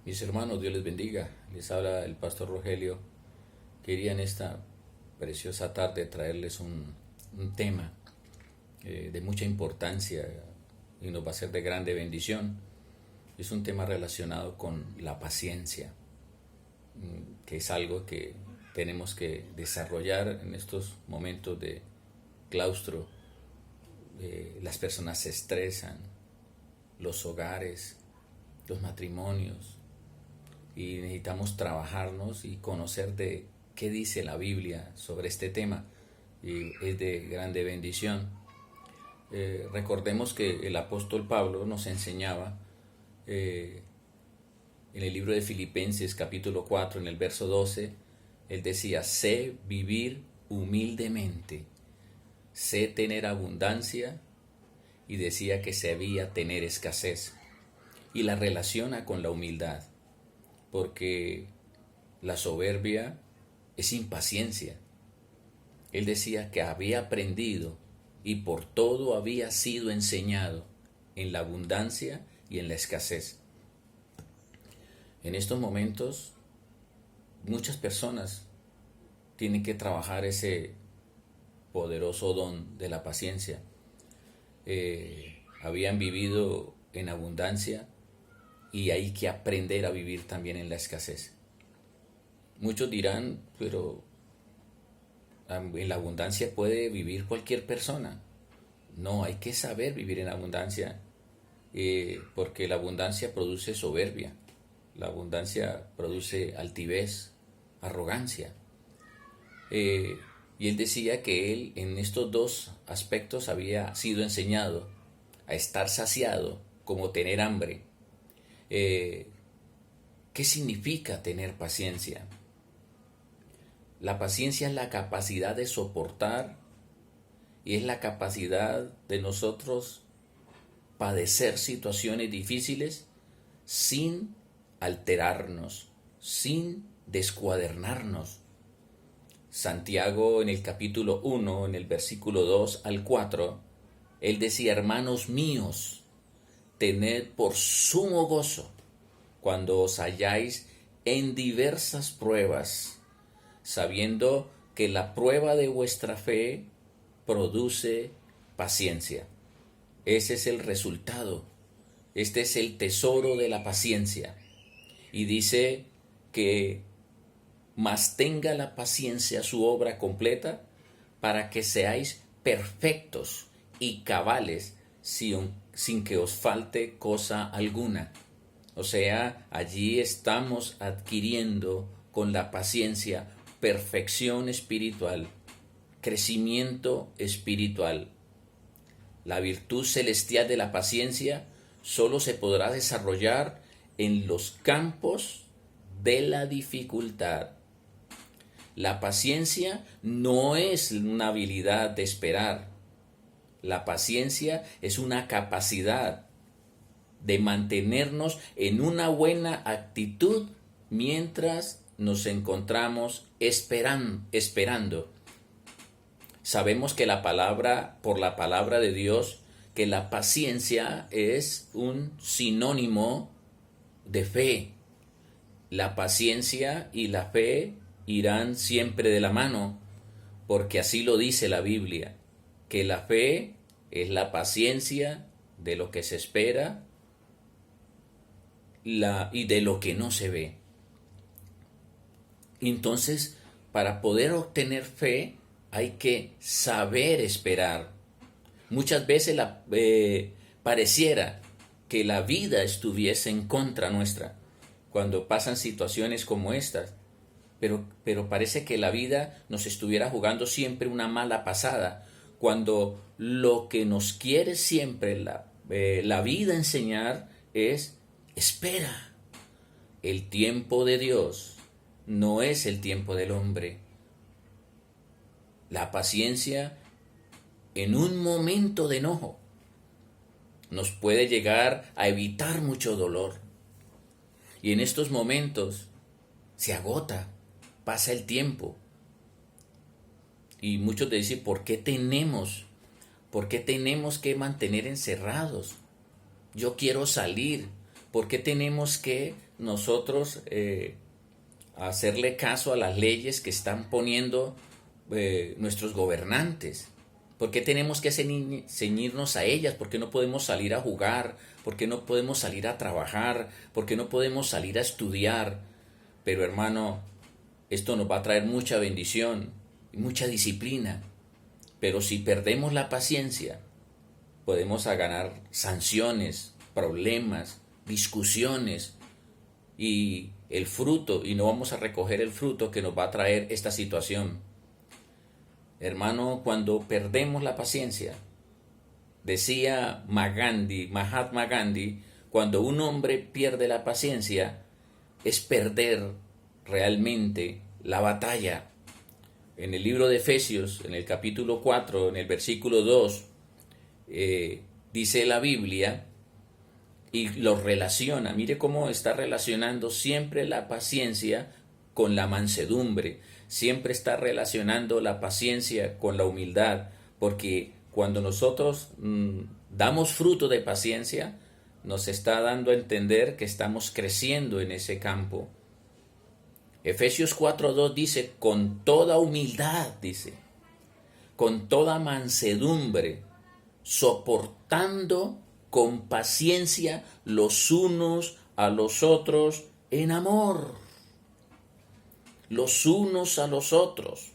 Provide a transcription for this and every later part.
Mis hermanos, Dios les bendiga. Les habla el pastor Rogelio. Quería en esta preciosa tarde traerles un tema de mucha importancia y nos va a ser de grande bendición. Es un tema relacionado con la paciencia, que es algo que tenemos que desarrollar en estos momentos de claustro. Las personas se estresan, los hogares, los matrimonios, y necesitamos trabajarnos y conocer de qué dice la Biblia sobre este tema, y es de grande bendición. Recordemos que el apóstol Pablo nos enseñaba eh, en el libro de Filipenses capítulo 4 en el verso 12, él decía: sé vivir humildemente, sé tener abundancia, y decía que sabía tener escasez, y la relaciona con la humildad, porque la soberbia es impaciencia. Él decía que había aprendido y por todo había sido enseñado en la abundancia y en la escasez. En estos momentos, muchas personas tienen que trabajar ese poderoso don de la paciencia. Habían vivido en abundancia y hay que aprender a vivir también en la escasez. Muchos dirán, pero en la abundancia puede vivir cualquier persona. No, hay que saber vivir en abundancia, porque la abundancia produce soberbia, la abundancia produce altivez, arrogancia. Y él decía que él en estos dos aspectos había sido enseñado a estar saciado como tener hambre. ¿Qué significa tener paciencia? La paciencia es la capacidad de soportar y es la capacidad de nosotros padecer situaciones difíciles sin alterarnos, sin descuadernarnos. Santiago en el capítulo 1, en el versículo 2 al 4, él decía: hermanos míos, tened por sumo gozo cuando os halláis en diversas pruebas, sabiendo que la prueba de vuestra fe produce paciencia. Ese es el resultado. Este es el tesoro de la paciencia. Y dice que mas tenga la paciencia su obra completa, para que seáis perfectos y cabales sin que os falte cosa alguna. O sea, allí estamos adquiriendo con la paciencia perfección espiritual, crecimiento espiritual. La virtud celestial de la paciencia solo se podrá desarrollar en los campos de la dificultad. La paciencia no es una habilidad de esperar. La paciencia es una capacidad de mantenernos en una buena actitud mientras nos encontramos esperando. Sabemos que por la palabra de Dios, que la paciencia es un sinónimo de fe. La paciencia y la fe irán siempre de la mano, porque así lo dice la Biblia, que la fe es la paciencia de lo que se espera y de lo que no se ve. Entonces, para poder obtener fe, hay que saber esperar. Muchas veces pareciera que la vida estuviese en contra nuestra cuando pasan situaciones como estas, pero parece que la vida nos estuviera jugando siempre una mala pasada, cuando lo que nos quiere siempre la vida enseñar es: espera. El tiempo de Dios no es el tiempo del hombre. La paciencia en un momento de enojo nos puede llegar a evitar mucho dolor. Y en estos momentos se agota, pasa el tiempo. Y muchos dicen: ¿por qué tenemos que mantener encerrados? Yo quiero salir, ¿Por qué tenemos que nosotros hacerle caso a las leyes que están poniendo nuestros gobernantes? ¿Por qué tenemos que ceñirnos a ellas? ¿Por qué no podemos salir a jugar? ¿Por qué no podemos salir a trabajar? ¿Por qué no podemos salir a estudiar? Pero hermano, esto nos va a traer mucha bendición y mucha disciplina. Pero si perdemos la paciencia, podemos ganar sanciones, problemas, discusiones y el fruto, y no vamos a recoger el fruto que nos va a traer esta situación. Hermano, cuando perdemos la paciencia, decía Mahatma Gandhi, cuando un hombre pierde la paciencia, es perder realmente la batalla. En el libro de Efesios, en el capítulo 4, en el versículo 2, dice la Biblia, y lo relaciona, mire cómo está relacionando siempre la paciencia con la mansedumbre, siempre está relacionando la paciencia con la humildad, porque cuando nosotros damos fruto de paciencia, nos está dando a entender que estamos creciendo en ese campo. Efesios 4:2 dice, con toda humildad, dice, con toda mansedumbre, soportando con paciencia los unos a los otros en amor. Los unos a los otros.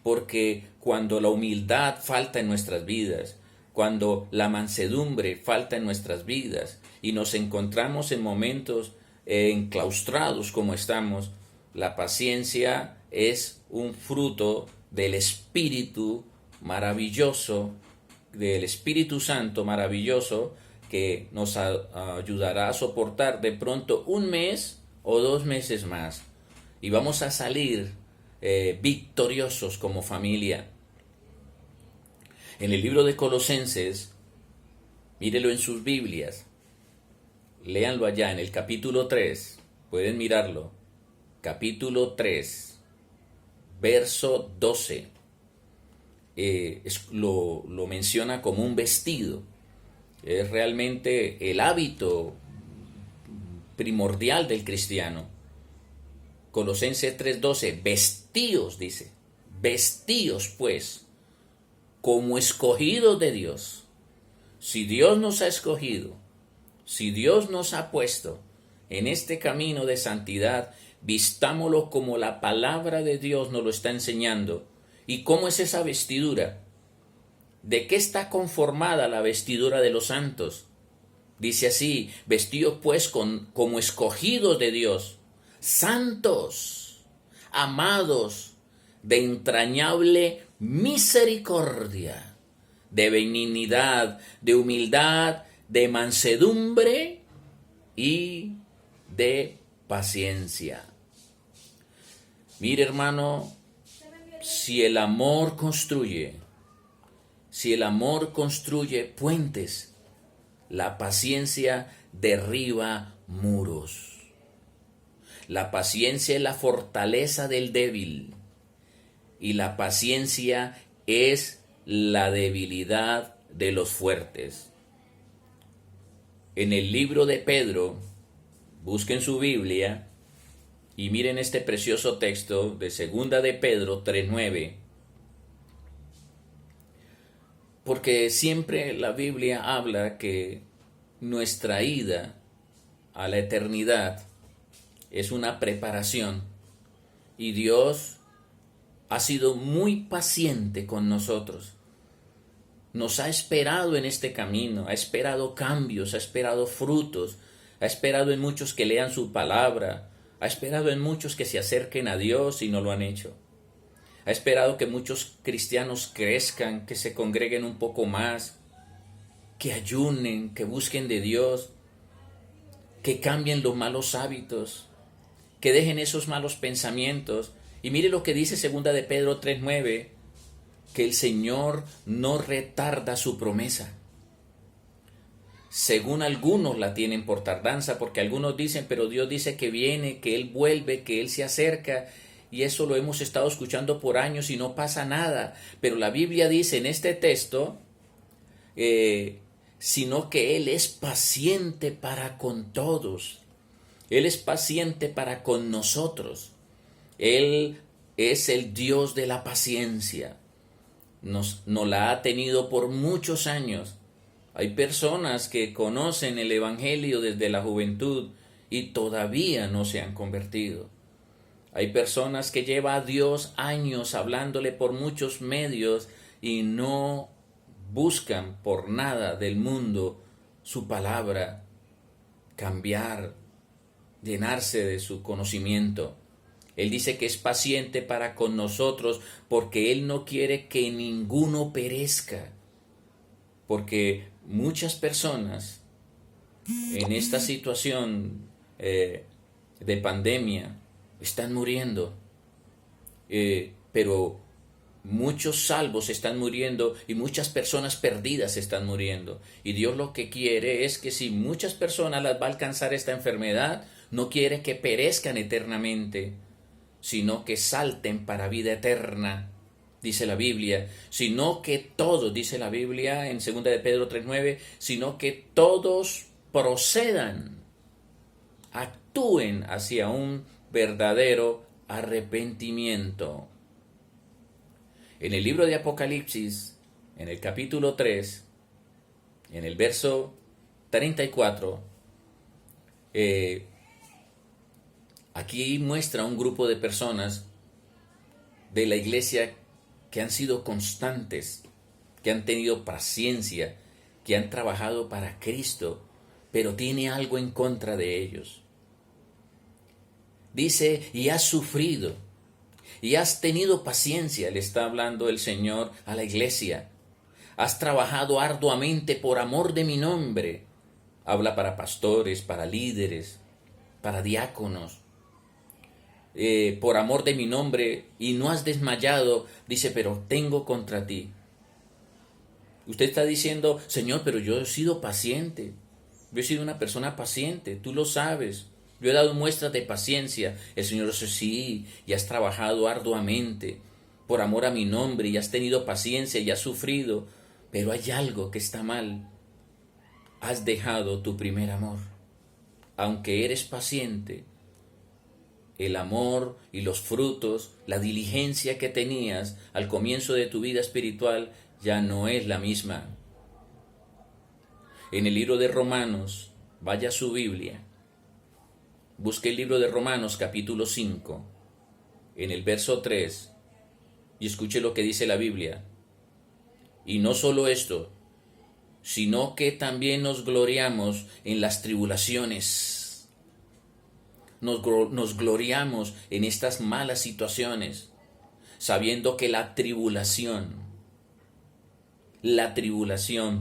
Porque cuando la humildad falta en nuestras vidas, cuando la mansedumbre falta en nuestras vidas y nos encontramos en momentos enclaustrados como estamos, la paciencia es un fruto del Espíritu maravilloso, del Espíritu Santo maravilloso, que nos ayudará a soportar de pronto un mes o 2 meses más. Y vamos a salir victoriosos como familia. En el libro de Colosenses, mírelo en sus Biblias, léanlo allá en el capítulo 3, pueden mirarlo, capítulo 3, verso 12, lo menciona como un vestido. Es realmente el hábito primordial del cristiano. Colosenses 3:12, vestíos, dice, vestíos pues, como escogidos de Dios. Si Dios nos ha escogido, si Dios nos ha puesto en este camino de santidad, vistámoslo como la palabra de Dios nos lo está enseñando. ¿Y cómo es esa vestidura? ¿De qué está conformada la vestidura de los santos? Dice así, vestidos pues como escogidos de Dios, santos, amados, de entrañable misericordia, de benignidad, de humildad, de mansedumbre y de paciencia. Mire, hermano, si el amor construye puentes, la paciencia derriba muros. La paciencia es la fortaleza del débil y la paciencia es la debilidad de los fuertes. En el libro de Pedro, busquen su Biblia y miren este precioso texto de 2 de Pedro 3:9. Porque siempre la Biblia habla que nuestra ida a la eternidad es una preparación y Dios ha sido muy paciente con nosotros. Nos ha esperado en este camino, ha esperado cambios, ha esperado frutos, ha esperado en muchos que lean su palabra, ha esperado en muchos que se acerquen a Dios y no lo han hecho. Ha esperado que muchos cristianos crezcan, que se congreguen un poco más, que ayunen, que busquen de Dios, que cambien los malos hábitos, que dejen esos malos pensamientos. Y mire lo que dice 2 de Pedro 3:9, que el Señor no retarda su promesa. Según algunos la tienen por tardanza, porque algunos dicen, pero Dios dice que viene, que Él vuelve, que Él se acerca, y eso lo hemos estado escuchando por años y no pasa nada. Pero la Biblia dice en este texto, sino que Él es paciente para con todos. Él es paciente para con nosotros. Él es el Dios de la paciencia. Nos la ha tenido por muchos años. Hay personas que conocen el Evangelio desde la juventud y todavía no se han convertido. Hay personas que lleva a Dios años hablándole por muchos medios y no buscan por nada del mundo su palabra, cambiar, llenarse de su conocimiento. Él dice que es paciente para con nosotros porque Él no quiere que ninguno perezca. Porque muchas personas en esta situación de pandemia están muriendo, pero muchos salvos están muriendo y muchas personas perdidas están muriendo. Y Dios lo que quiere es que si muchas personas las va a alcanzar esta enfermedad, no quiere que perezcan eternamente, sino que salten para vida eterna, dice la Biblia, sino que todos, dice la Biblia en 2 de Pedro 3:9, sino que todos procedan, actúen hacia un verdadero arrepentimiento. En el libro de Apocalipsis, en el capítulo 3, en el verso 34, aquí muestra un grupo de personas de la iglesia que han sido constantes, que han tenido paciencia, que han trabajado para Cristo, pero tiene algo en contra de ellos. Dice, y has sufrido, y has tenido paciencia, le está hablando el Señor a la iglesia. Has trabajado arduamente por amor de mi nombre. Habla para pastores, para líderes, para diáconos. Por amor de mi nombre, y no has desmayado, dice, pero tengo contra ti. Usted está diciendo, Señor, pero yo he sido paciente. Yo he sido una persona paciente, tú lo sabes. Yo he dado muestras de paciencia. El Señor dice, sí, y has trabajado arduamente por amor a mi nombre, y has tenido paciencia y has sufrido, pero hay algo que está mal. Has dejado tu primer amor. Aunque eres paciente, el amor y los frutos, la diligencia que tenías al comienzo de tu vida espiritual ya no es la misma. En el libro de Romanos, vaya a su Biblia, busque el libro de Romanos capítulo 5, en el verso 3, y escuche lo que dice la Biblia. Y no solo esto, sino que también nos gloriamos en las tribulaciones. Nos gloriamos en estas malas situaciones, sabiendo que la tribulación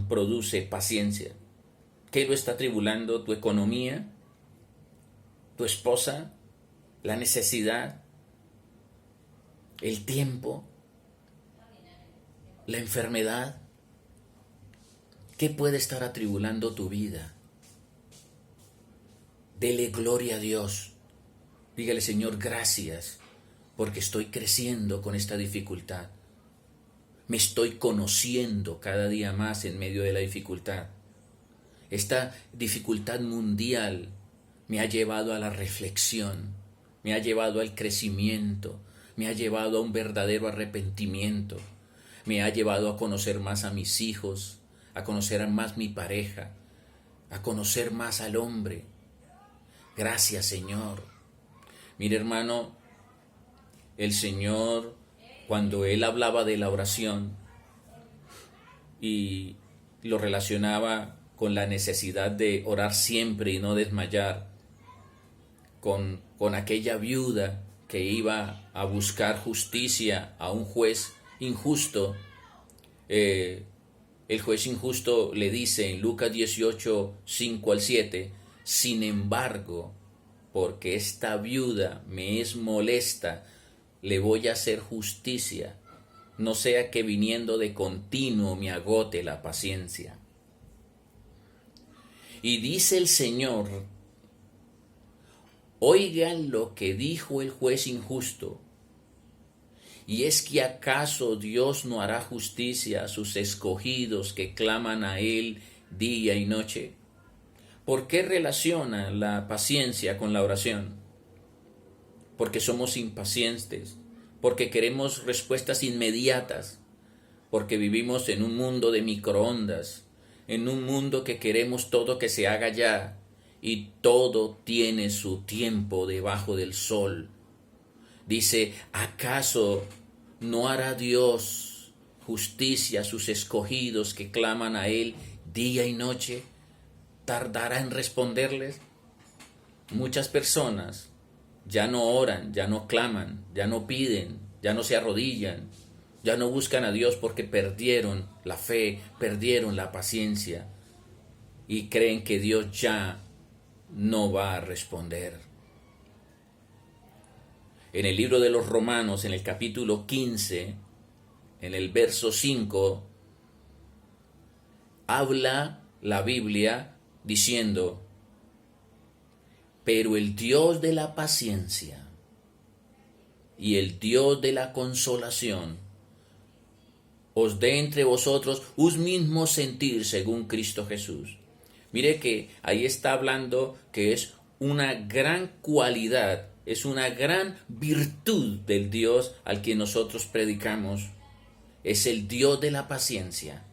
produce paciencia. ¿Qué lo está tribulando? ¿Tu economía? ¿Tu esposa? ¿La necesidad? ¿El tiempo? ¿La enfermedad? ¿Qué puede estar atribulando tu vida? Dele gloria a Dios. Dígale, Señor, gracias, porque estoy creciendo con esta dificultad. Me estoy conociendo cada día más en medio de la dificultad. Esta dificultad mundial me ha llevado a la reflexión, me ha llevado al crecimiento, me ha llevado a un verdadero arrepentimiento, me ha llevado a conocer más a mis hijos, a conocer más mi pareja, a conocer más al hombre. Gracias, Señor. Mire, hermano, el Señor, cuando Él hablaba de la oración y lo relacionaba con la necesidad de orar siempre y no desmayar, con aquella viuda que iba a buscar justicia a un juez injusto, el juez injusto le dice en Lucas 18, 5 al 7, sin embargo, porque esta viuda me es molesta, le voy a hacer justicia, no sea que viniendo de continuo me agote la paciencia. Y dice el Señor, oigan lo que dijo el juez injusto, y es que acaso Dios no hará justicia a sus escogidos que claman a Él día y noche. ¿Por qué relaciona la paciencia con la oración? Porque somos impacientes, porque queremos respuestas inmediatas, porque vivimos en un mundo de microondas, en un mundo que queremos todo que se haga ya, y todo tiene su tiempo debajo del sol. Dice, ¿acaso no hará Dios justicia a sus escogidos que claman a Él día y noche? ¿Tardará en responderles? Muchas personas ya no oran, ya no claman, ya no piden, ya no se arrodillan, ya no buscan a Dios porque perdieron la fe, perdieron la paciencia y creen que Dios ya no va a responder. En el libro de los Romanos, en el capítulo 15, en el verso 5, habla la Biblia diciendo, pero el Dios de la paciencia y el Dios de la consolación os dé entre vosotros un mismo sentir según Cristo Jesús. Mire que ahí está hablando que es una gran cualidad, es una gran virtud del Dios al que nosotros predicamos. Es el Dios de la paciencia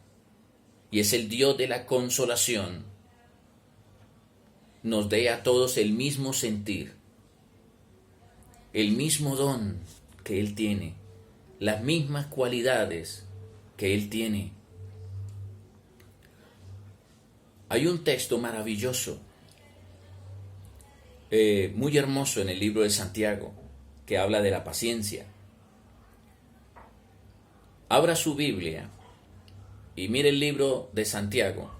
y es el Dios de la consolación. Nos dé a todos el mismo sentir, el mismo don que Él tiene, las mismas cualidades que Él tiene. Hay un texto maravilloso, muy hermoso en el libro de Santiago, que habla de la paciencia. Abra su Biblia y mire el libro de Santiago,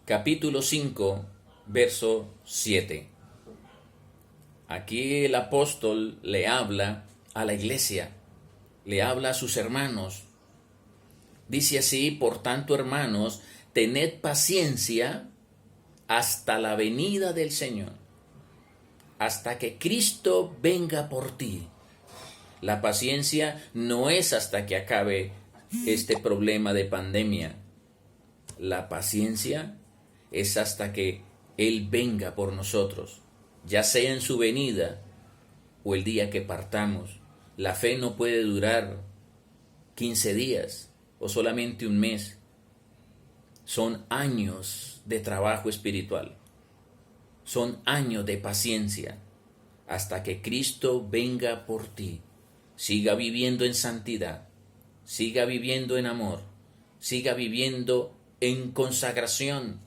capítulo 5, verso 7. Aquí el apóstol le habla a la iglesia, le habla a sus hermanos. Dice así, por tanto, hermanos, tened paciencia hasta la venida del Señor, hasta que Cristo venga por ti. La paciencia no es hasta que acabe este problema de pandemia. La paciencia es hasta que Él venga por nosotros, ya sea en su venida o el día que partamos. La fe no puede durar 15 días o solamente un mes. Son años de trabajo espiritual. Son años de paciencia hasta que Cristo venga por ti. Siga viviendo en santidad, siga viviendo en amor, siga viviendo en consagración.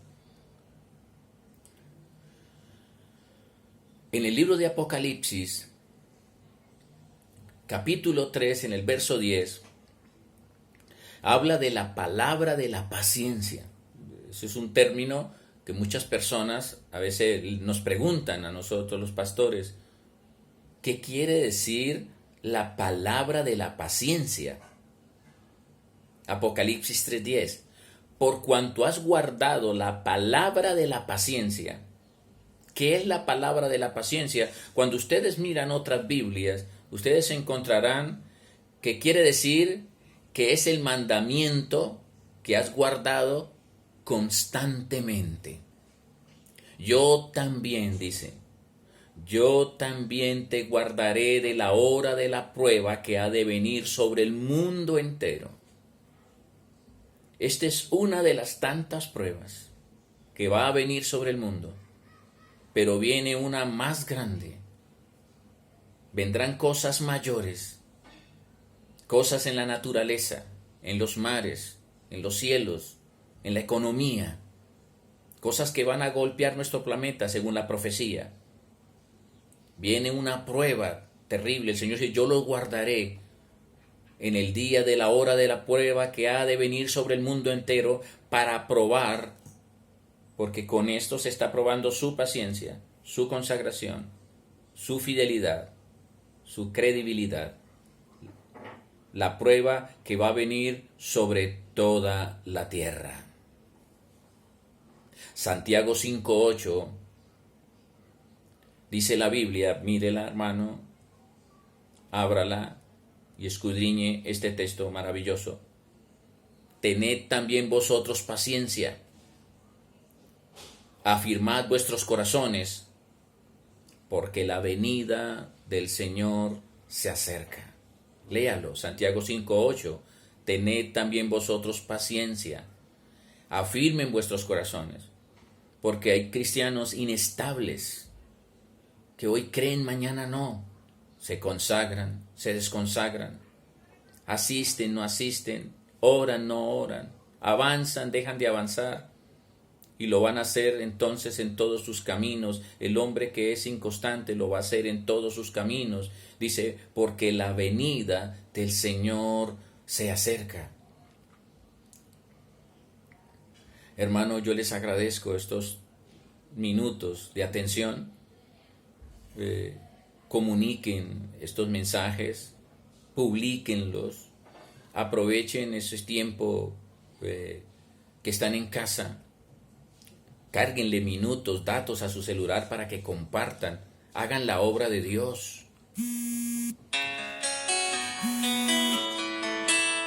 En el libro de Apocalipsis, capítulo 3, en el verso 10, habla de la palabra de la paciencia. Ese es un término que muchas personas a veces nos preguntan a nosotros los pastores, ¿qué quiere decir la palabra de la paciencia? Apocalipsis 3:10, por cuanto has guardado la palabra de la paciencia. ¿Qué es la palabra de la paciencia? Cuando ustedes miran otras Biblias, ustedes encontrarán que quiere decir que es el mandamiento que has guardado constantemente. Yo también, dice, yo también te guardaré de la hora de la prueba que ha de venir sobre el mundo entero. Esta es una de las tantas pruebas que va a venir sobre el mundo, pero viene una más grande. Vendrán cosas mayores, cosas en la naturaleza, en los mares, en los cielos, en la economía, cosas que van a golpear nuestro planeta según la profecía. Viene una prueba terrible. El Señor dice, yo los guardaré en el día de la hora de la prueba que ha de venir sobre el mundo entero para probar, porque con esto se está probando su paciencia, su consagración, su fidelidad, su credibilidad. La prueba que va a venir sobre toda la tierra. Santiago 5:8 dice la Biblia, mírela hermano, ábrala y escudriñe este texto maravilloso. Tened también vosotros paciencia. Afirmad vuestros corazones, porque la venida del Señor se acerca. Léalo, Santiago 5:8. Tened también vosotros paciencia. Afirmen vuestros corazones, porque hay cristianos inestables que hoy creen, mañana no. Se consagran, se desconsagran, asisten, no asisten, oran, no oran, avanzan, dejan de avanzar. Y lo van a hacer entonces en todos sus caminos. El hombre que es inconstante lo va a hacer en todos sus caminos. Dice, porque la venida del Señor se acerca. Hermano, yo les agradezco estos minutos de atención. Comuniquen estos mensajes, publíquenlos, aprovechen ese tiempo que están en casa. Cárguenle minutos, datos a su celular para que compartan, hagan la obra de Dios.